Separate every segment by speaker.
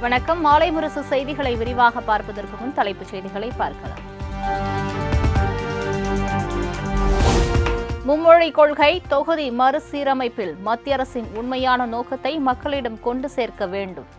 Speaker 1: வணக்கம். மாலை முரசு செய்திகளை விரிவாக பார்ப்பதற்கு முன் தலைப்புச் செய்திகளை பார்க்கலாம். மும்மொழி கொள்கை தொகுதி மறுசீரமைப்பில் மத்திய அரசின் உண்மையான நோக்கத்தை மக்களிடம் கொண்டு சேர்க்க வேண்டும்.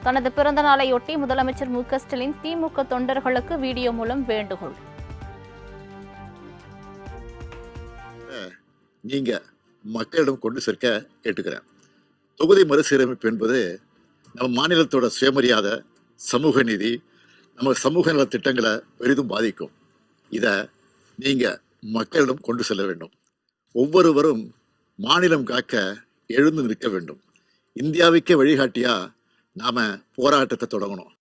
Speaker 1: தனது பிறந்த நாளையொட்டி முதலமைச்சர் மு.க.ஸ்டாலின் திமுக தொண்டர்களுக்கு வீடியோ மூலம் வேண்டுகோள்.
Speaker 2: நீங்க மக்களிடம் கொண்டு சேர்க்க கேட்டுக்கிறேன். தொகுதி மறுசீரமைப்பு என்பது நம்ம மாநிலத்தோட சுயமரியாதை, சமூக நீதி, நம்ம சமூக நல திட்டங்களை பெரிதும் பாதிக்கும். இதை நீங்க மக்களிடம் கொண்டு செல்ல வேண்டும். ஒவ்வொருவரும் மாநிலம் காக்க எழுந்து நிற்க வேண்டும். இந்தியாவுக்கே வழிகாட்டியா நாம போராட்டத்தை தொடங்கணும்.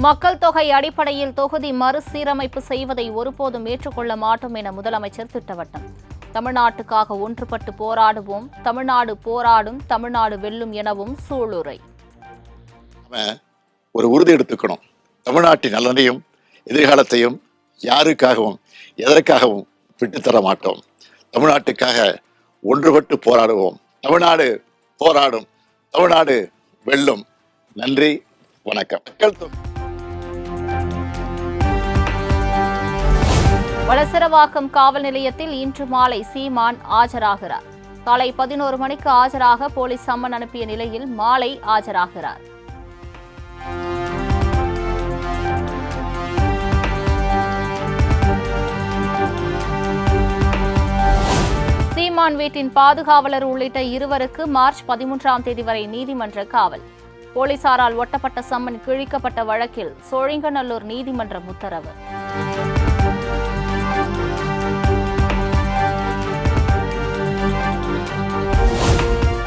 Speaker 1: மக்கள் தொகை அடிப்படையில் தொகுதி மறுசீரமைப்பு செய்வதை ஒருபோதும் ஏற்றுக்கொள்ள மாட்டோம் என முதலமைச்சர் திட்டவட்டம். தமிழ்நாட்டுக்காக ஒன்றுபட்டு போராடுவோம், தமிழ்நாடு போராடும், தமிழ்நாடு வெல்லும் எனவும் சூளுரை.
Speaker 2: ஒரு உறுதி எடுத்துக்கணும். தமிழ்நாட்டின் நலனையும் எதிர்காலத்தையும் யாருக்காகவும் எதற்காகவும் விட்டுத்தர மாட்டோம். தமிழ்நாட்டுக்காக ஒன்றுபட்டு போராடுவோம், தமிழ்நாடு போராடும், தமிழ்நாடு வெல்லும். நன்றி, வணக்கம்.
Speaker 1: வளசரவாக்கம் காவல் நிலையத்தில் இன்று மாலை சீமான் ஆஜராகிறார். காலை 11 மணிக்கு ஆஜராக போலீஸ் சம்மன் அனுப்பிய நிலையில் மாலை ஆஜராகிறார். சீமான் வீட்டின் பாதுகாவலர் உள்ளிட்ட இருவருக்கு மார்ச் 13ஆம் தேதி வரை நீதிமன்ற காவல். போலீசாரால் ஒட்டப்பட்ட சம்மன் கிழிக்கப்பட்ட வழக்கில் சோழிங்கநல்லூர் நீதிமன்றம் உத்தரவு.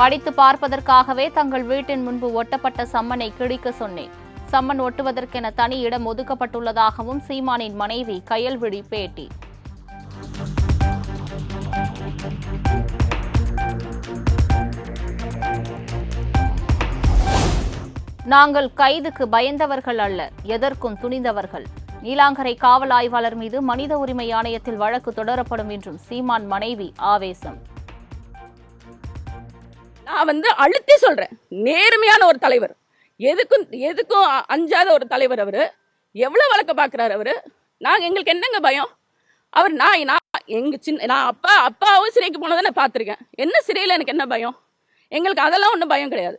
Speaker 1: படித்து பார்ப்பதற்காகவே தங்கள் வீட்டின் முன்பு ஒட்டப்பட்ட சம்மனை கிழிக்க சொன்னேன். சம்மன் ஒட்டுவதற்கென தனி இடம் ஒதுக்கப்பட்டுள்ளதாகவும் சீமானின் மனைவி கயல்விழி பேட்டி. நாங்கள் கைதுக்கு பயந்தவர்கள் அல்ல, எதற்கும் துணிந்தவர்கள். நீலாங்கரை காவல் ஆய்வாளர் மீது மனித உரிமை ஆணையத்தில் வழக்கு தொடரப்படும் என்றும் சீமான் மனைவி ஆவேசம்.
Speaker 3: நான் அழுத்தி சொல்றேன், நேர்மையான ஒரு தலைவர், எதுக்கும் அஞ்சாத ஒரு தலைவர். அவரு எவ்வளவு வழக்க பாக்குறாரு அவரு. எங்களுக்கு என்னங்க பயம்? அவர் நான் அப்பாவும் சிறைக்கு போனதை நான் பார்த்திருக்கேன். என்ன சிறையில எனக்கு என்ன பயம்? எங்களுக்கு அதெல்லாம் ஒன்றும் பயம் கிடையாது.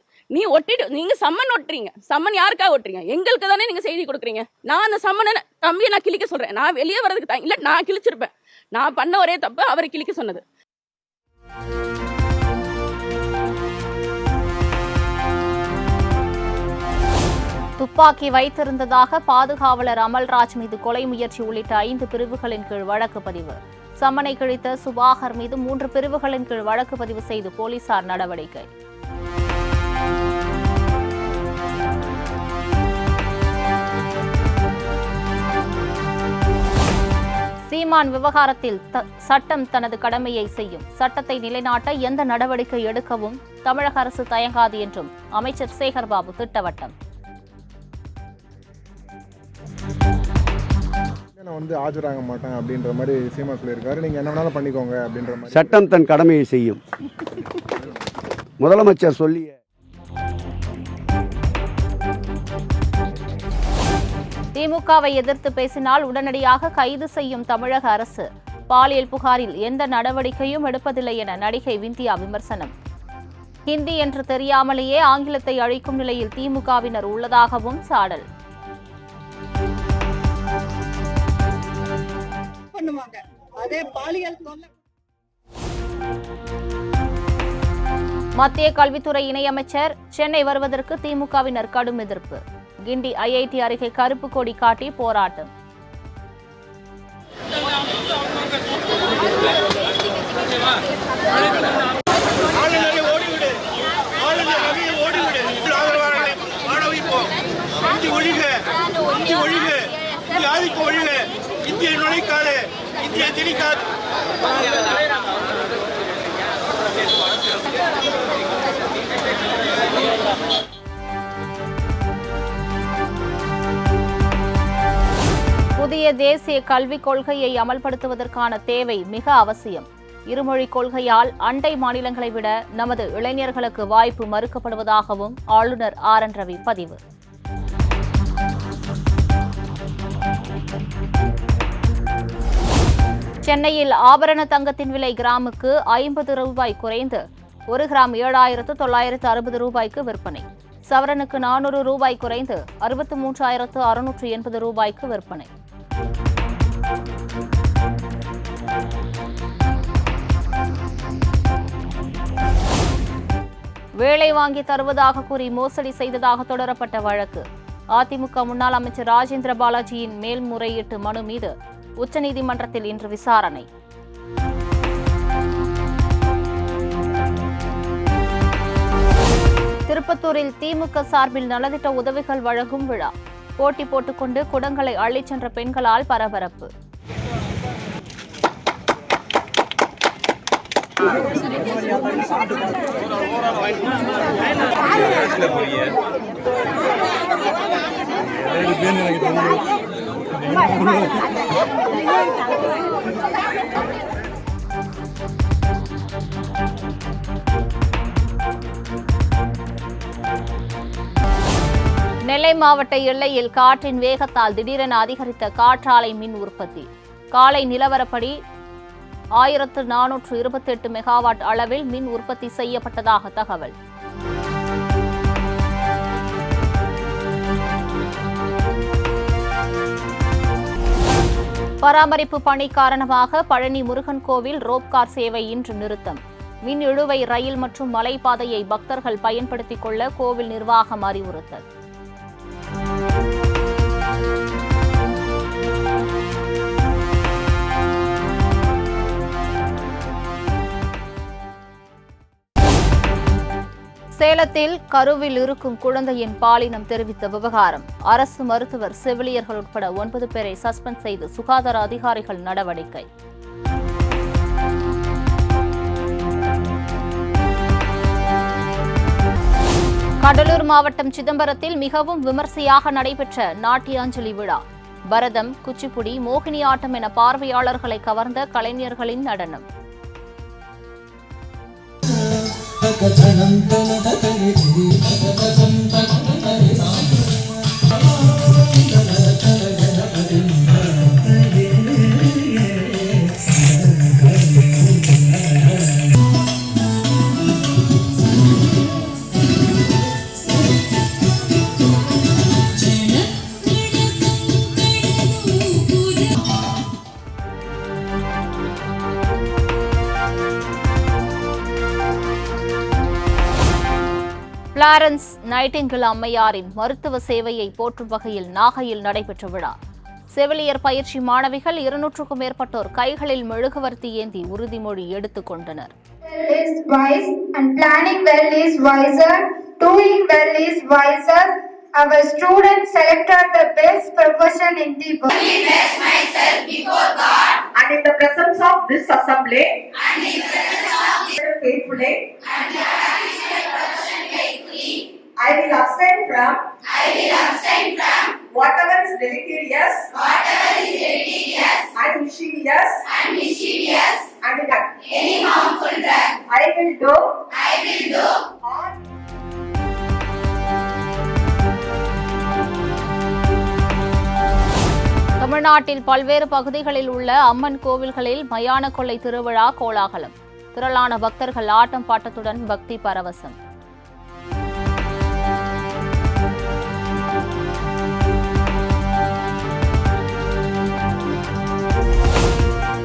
Speaker 3: நீங்க சம்மன் ஒட்டுறீங்க, சம்மன் யாருக்காக ஒட்டுறீங்க? எங்களுக்கு தானே நீங்க செய்தி கொடுக்குறீங்க. நான் அந்த சம்மனை தம்பியை நான் கிழிக்க சொல்றேன். நான் வெளியே வர்றதுக்கு இல்ல, நான் கிழிச்சிருப்பேன். நான் பண்ண ஒரே தப்பு அவரை கிழிக்க சொன்னது.
Speaker 1: துப்பாக்கி வைத்திருந்ததாக பாதுகாவலர் அமல்ராஜ் மீது கொலை முயற்சி உள்ளிட்ட 5 பிரிவுகளின் கீழ் வழக்கு பதிவு. சம்மனை கிழித்த சுபாகர் மீது 3 பிரிவுகளின் கீழ் வழக்கு பதிவு செய்து போலீசார் நடவடிக்கை. சீமான் விவகாரத்தில் சட்டம் தனது கடமையை செய்யும். சட்டத்தை நிலைநாட்ட எந்த நடவடிக்கை எடுக்கவும் தமிழக அரசு தயங்காது என்றும் அமைச்சர் சேகர்பாபு திட்டவட்டம்.
Speaker 4: ஆஜராக மாட்டேன் அப்படின்ற மாதிரி சீமா சொல்லியிருக்காரு. நீங்க என்ன வேணாலும் பண்ணிக்கோங்க அப்படின்ற மாதிரி.
Speaker 5: சட்டம் தன் கடமையை செய்யும். முதலமைச்சர் சொல்லிய
Speaker 1: திமுகவை எதிர்த்து பேசினால் உடனடியாக கைது செய்யும் தமிழக அரசு. பாலியல் புகாரில் எந்த நடவடிக்கையும் எடுப்பதில்லை என நடிகை விந்தியா விமர்சனம். ஹிந்தி என்று தெரியாமலேயே ஆங்கிலத்தை அழிக்கும் நிலையில் திமுகவினர் உள்ளதாகவும் சாடல். மத்திய கல்வித்துறை இணையமைச்சர் சென்னை வருவதற்கு திமுகவினர் கடும் எதிர்ப்பு. கிண்டி ஐஐடி அருகே கருப்பு கொடி காட்டி போராட்டம். புதிய தேசிய கல்விக் கொள்கையை அமல்படுத்துவதற்கான தேவை மிக அவசியம். இருமொழிக் கொள்கையால் அண்டை மாநிலங்களை விட நமது இளைஞர்களுக்கு வாய்ப்பு மறுக்கப்படுவதாகவும் ஆளுநர் RN ரவி பதிவு. சென்னையில் ஆபரண தங்கத்தின் விலை கிராமுக்கு 50 ரூபாய் குறைந்து 1 கிராம் 7,960 ரூபாய்க்கு விற்பனை. சவரனுக்கு 400 ரூபாய் குறைந்து 63,680 ரூபாய்க்கு விற்பனை. வேலை வாங்கி தருவதாக கூறி மோசடி செய்ததாக தொடரப்பட்ட வழக்கு. அதிமுக முன்னாள் அமைச்சர் ராஜேந்திர பாலாஜியின் மேல்முறையீட்டு மனு மீது உச்சநீதிமன்றத்தில் இன்று விசாரணை. திருப்பத்தூரில் திமுக சார்பில் நலத்திட்ட உதவிகள் வழங்கும் விழா. போட்டி போட்டுக்கொண்டு குடங்களை அள்ளிச் சென்ற பெண்களால் பரபரப்பு. நெல்லை மாவட்ட எல்லையில் காற்றின் வேகத்தால் திடீரென அதிகரித்த காற்றாலை மின் உற்பத்தி. காலை நிலவரப்படி 1428 மெகாவாட் அளவில் மின் உற்பத்தி செய்யப்பட்டதாக தகவல். பராமரிப்பு பணி காரணமாக பழனி முருகன் கோவில் ரோப்கார் சேவை இன்று நிறுத்தம். மின் இழுவை ரயில் மற்றும் மலைப்பாதையை பக்தர்கள் பயன்படுத்திக் கொள்ள கோவில் நிர்வாகம் அறிவுறுத்தல். சேலத்தில் கருவில் இருக்கும் குழந்தையின் பாலினம் தெரிவித்த விவகாரம். அரசு மருத்துவர், செவிலியர்கள் உட்பட 9 பேரை சஸ்பெண்ட் செய்து சுகாதார அதிகாரிகள் நடவடிக்கை. கடலூர் மாவட்டம் சிதம்பரத்தில் மிகவும் விமர்சையாக நடைபெற்ற நாட்டியாஞ்சலி விழா. பரதம், குச்சிப்புடி, மோகினி ஆட்டம் என பார்வையாளர்களை கவர்ந்த கலைஞர்களின் நடனம். பிளாரன்ஸ் நைட்டிங்கேல் அம்மையாரின் மருத்துவ சேவையை போற்றும் வகையில் நாகையில் நடைபெற்ற விழா. செவிலியர் பயிற்சி மாணவிகள் 200க்கும் மேற்பட்டோர் கைகளில் மெழுகுவர்த்தி ஏந்தி உறுதிமொழி எடுத்துக் கொண்டனர்.
Speaker 5: Our students selected the best profession in the world. I bless myself before God
Speaker 6: and in the presence of this assembly faithfully I will abstain from whatever is deleterious and mischievous and any harmful drug. I will do all.
Speaker 1: தமிழ்நாட்டில் பல்வேறு பகுதிகளில் உள்ள அம்மன் கோவில்களில் மயான கொள்ளை திருவிழா கோலாகலம். திரளான பக்தர்கள் ஆட்டம் பாட்டத்துடன் பக்தி பரவசம்.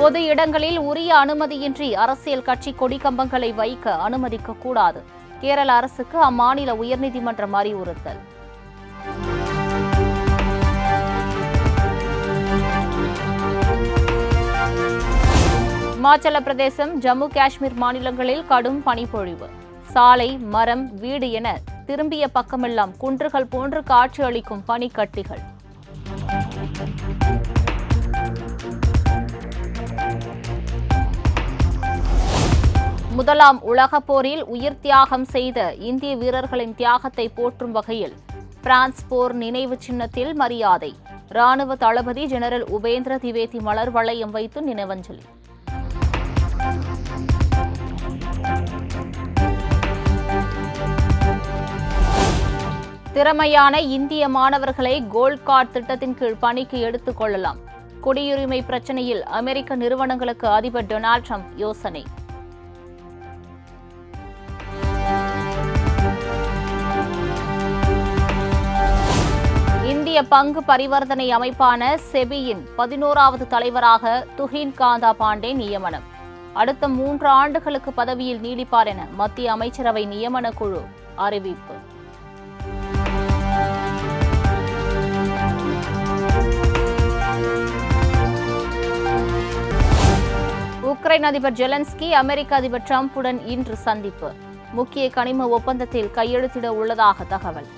Speaker 1: பொது இடங்களில் உரிய அனுமதியின்றி அரசியல் கட்சி கொடிக்கம்பங்களை வைக்க அனுமதிக்கக்கூடாது. கேரள அரசுக்கு அம்மாநில உயர்நீதிமன்றம் அறிவுறுத்தல். இமாச்சல பிரதேசம், ஜம்மு காஷ்மீர் மாநிலங்களில் கடும் பனிப்பொழிவு. சாலை, மரம், வீடு என திரும்பிய பக்கமெல்லாம் குன்றுகள் போன்று காட்சி அளிக்கும் பனிக்கட்டிகள். முதலாம் உலகப் போரில் உயிர் தியாகம் செய்த இந்திய வீரர்களின் தியாகத்தை போற்றும் வகையில் பிரான்ஸ் போர் நினைவு சின்னத்தில் மரியாதை. ராணுவ தளபதி ஜெனரல் உபேந்திர திவேதி மலர் வளையம் வைத்து நினைவஞ்சலி. திறமையான இந்திய மாணவர்களை கோல்ட் கார்டு திட்டத்தின் கீழ் பணிக்கு எடுத்துக் கொள்ளலாம். குடியுரிமை பிரச்சினையில் அமெரிக்க நிறுவனங்களுக்கு அதிபர் டொனால்ட் ட்ரம்ப் யோசனை. இந்திய பங்கு பரிவர்த்தனை அமைப்பான செபியின் 11வது தலைவராக துஹின் காந்தா பாண்டே நியமனம். அடுத்த 3 ஆண்டுகளுக்கு பதவியில் நீடிப்பார் என மத்திய அமைச்சரவை நியமன குழு அறிவிப்பு. உக்ரைன் அதிபர் ஜெலன்ஸ்கி அமெரிக்க அதிபர் டிரம்புடன் இன்று சந்திப்பு. முக்கிய கனிம ஒப்பந்தத்தில் கையெழுத்திட உள்ளதாக தகவல்.